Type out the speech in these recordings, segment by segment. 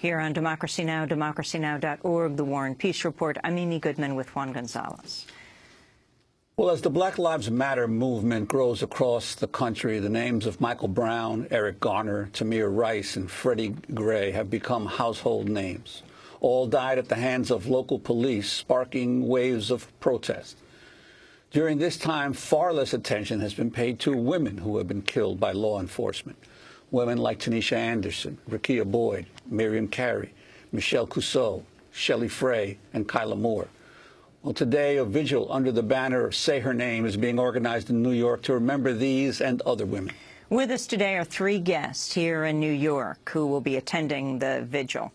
Here on Democracy Now!, democracynow.org, The War and Peace Report, I'm Amy Goodman with Juan Gonzalez. Well, as the Black Lives Matter movement grows across the country, the names of Michael Brown, Eric Garner, Tamir Rice, and Freddie Gray have become household names. All died at the hands of local police, sparking waves of protest. During this time, far less attention has been paid to women who have been killed by law enforcement. Women like Tanisha Anderson, Rekia Boyd, Miriam Carey, Michelle Cusseaux, Shelley Frey, and Kyla Moore. Well, today, a vigil under the banner of Say Her Name is being organized in New York to remember these and other women. With us today are three guests here in New York who will be attending the vigil.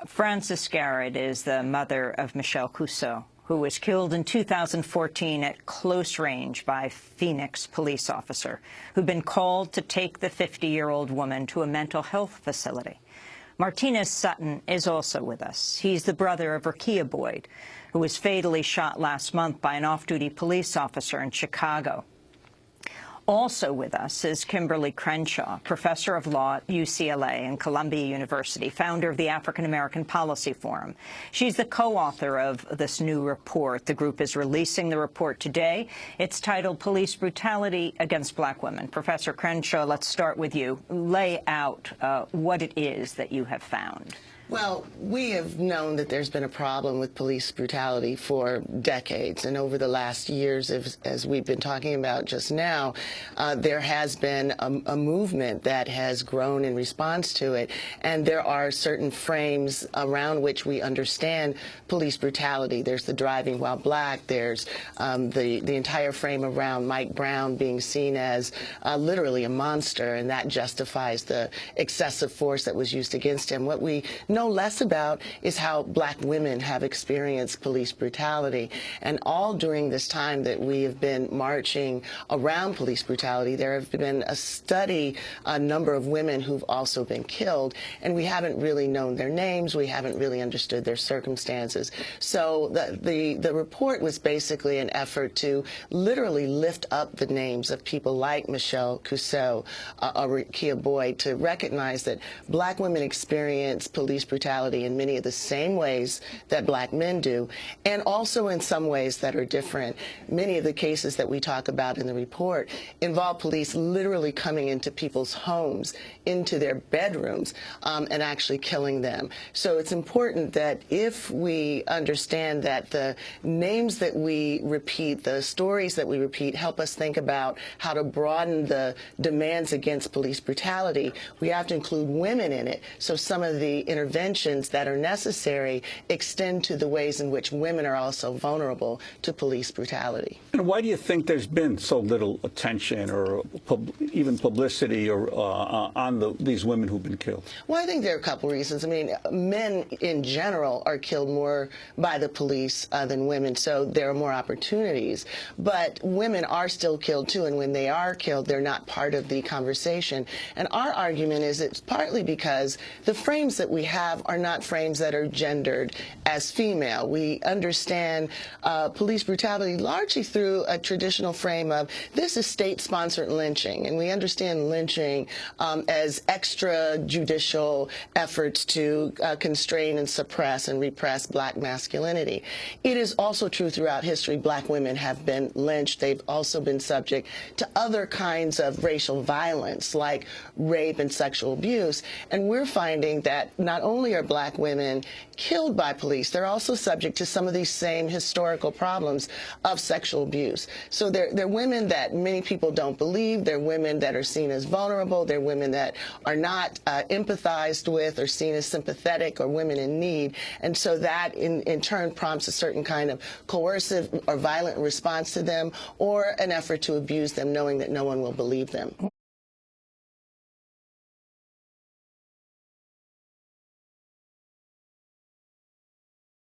Frances Garrett is the mother of Michelle Cusseaux, who was killed in 2014 at close range by a Phoenix police officer who'd been called to take the 50-year-old woman to a mental health facility. Martinez Sutton is also with us. He's the brother of Rekia Boyd, who was fatally shot last month by an off-duty police officer in Chicago. Also with us is Kimberly Crenshaw, professor of law at UCLA and Columbia University, founder of the African American Policy Forum. She's the co-author of this new report. The group is releasing the report today. It's titled Police Brutality Against Black Women. Professor Crenshaw, let's start with you. Lay out what it is that you have found. Well, we have known that there's been a problem with police brutality for decades, and over the last years, as we've been talking about just now, there has been a movement that has grown in response to it, and there are certain frames around which we understand police brutality. There's the driving while black, there's the entire frame around Mike Brown being seen as literally a monster, and that justifies the excessive force that was used against him. What we know less about is how black women have experienced police brutality. And all during this time that we have been marching around police brutality, there have been a number of women who've also been killed, and we haven't really known their names, we haven't really understood their circumstances. So the report was basically an effort to literally lift up the names of people like Michelle Cusseaux, Rekia Boyd, to recognize that black women experience police brutality in many of the same ways that black men do, and also in some ways that are different. Many of the cases that we talk about in the report involve police literally coming into people's homes, into their bedrooms, and actually killing them. So it's important that if we understand that the names that we repeat, the stories that we repeat, help us think about how to broaden the demands against police brutality, we have to include women in it. So some of the interventions that are necessary extend to the ways in which women are also vulnerable to police brutality. And why do you think there's been so little attention or even publicity on these women who've been killed? Well, I think there are a couple reasons. I mean, men in general are killed more by the police than women, so there are more opportunities. But women are still killed too, and when they are killed, they're not part of the conversation. And our argument is it's partly because the frames that we have are not frames that are gendered as female. We understand police brutality largely through a traditional frame of this is state-sponsored lynching, and we understand lynching as extrajudicial efforts to constrain and suppress and repress black masculinity. It is also true throughout history black women have been lynched. They've also been subject to other kinds of racial violence like rape and sexual abuse, and we're finding that not only are black women killed by police, they're also subject to some of these same historical problems of sexual abuse. So they're women that many people don't believe, they're women that are seen as vulnerable, they're women that are not empathized with or seen as sympathetic or women in need. And so that in turn prompts a certain kind of coercive or violent response to them, or an effort to abuse them knowing that no one will believe them.